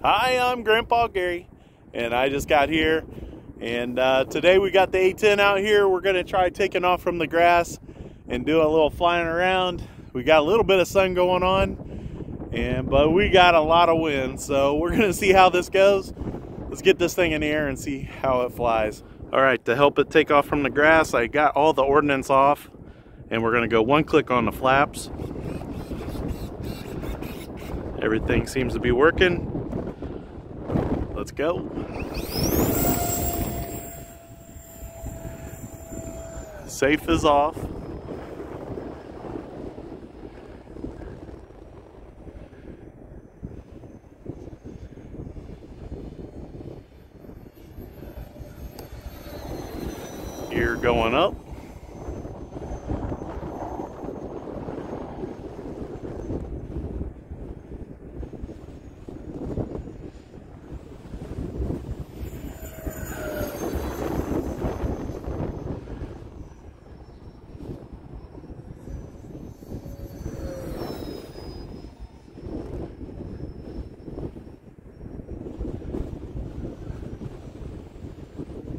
Hi, I'm Grandpa Gary, and I just got here, and today we got the A-10 out here. We're going to try taking off from the grass and do a little flying around. We got a little bit of sun going on, but we got a lot of wind, so we're going to see how this goes. Let's get this thing in the air and see how it flies. All right, to help it take off from the grass, I got all the ordnance off, and we're going to go one click on the flaps. Everything seems to be working. Let's go. Safe is off. Gear going up.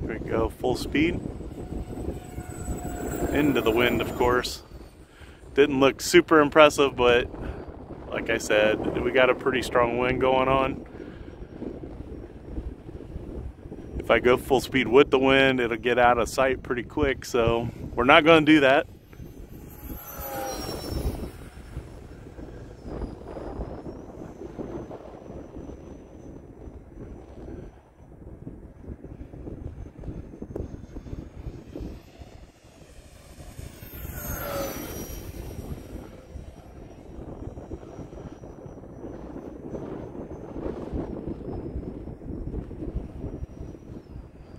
There we go, full speed. Into the wind, of course. Didn't look super impressive, but like I said, we got a pretty strong wind going on. If I go full speed with the wind, it'll get out of sight pretty quick, so we're not going to do that.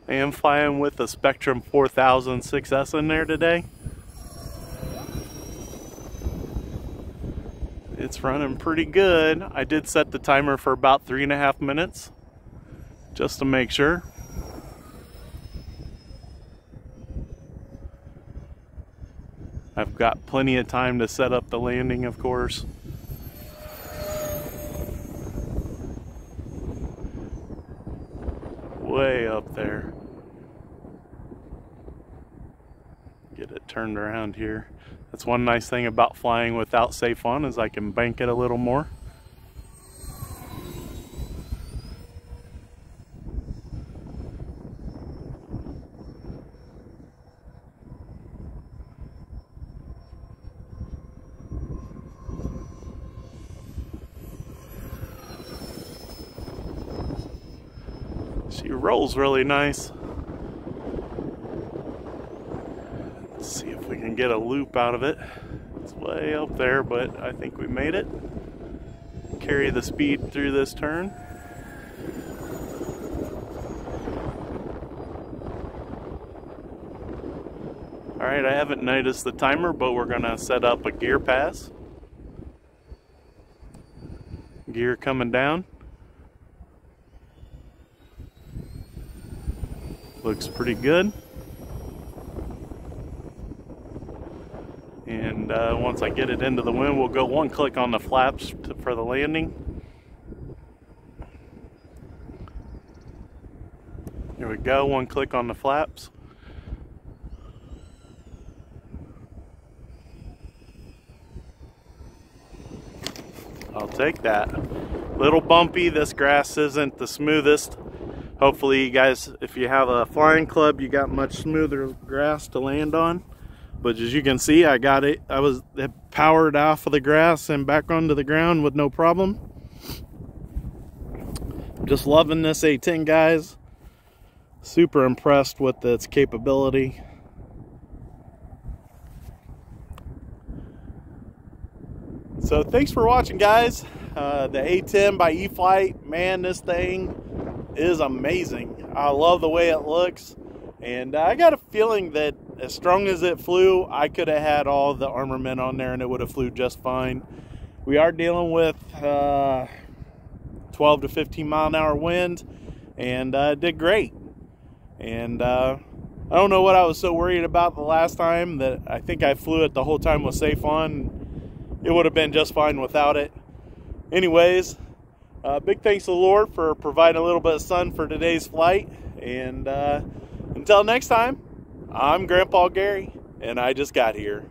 I am flying with the Spectrum 4000 6S in there today. It's running pretty good. I did set the timer for about 3.5 minutes, just to make sure. I've got plenty of time to set up the landing, of course. Way up there. Get it turned around here. That's one nice thing about flying without safe on, is I can bank it a little more. She rolls really nice. Let's see if we can get a loop out of it. It's way up there, but I think we made it. Carry the speed through this turn. Alright, I haven't noticed the timer, but we're gonna set up a gear pass. Gear coming down. Looks pretty good. And once I get it into the wind, we'll go one click on the flaps for the landing. Here we go, one click on the flaps. I'll take that. Little bumpy, this grass isn't the smoothest. Hopefully you guys, if you have a flying club, you got much smoother grass to land on. But as you can see, I got it. It powered off of the grass and back onto the ground with no problem. Just loving this A-10, guys. Super impressed with its capability. So thanks for watching, guys. The A-10 by E-flite, man, this thing is amazing. I love the way it looks, and I got a feeling that as strong as it flew, I could have had all the armament on there and it would have flew just fine. We are dealing with 12 to 15 mile an hour wind, and did great. And I don't know what I was so worried about the last time, that I think I flew it the whole time with safe on. It would have been just fine without it. Anyways, Big thanks to the Lord for providing a little bit of sun for today's flight. And until next time, I'm Grandpa Gary, and I just got here.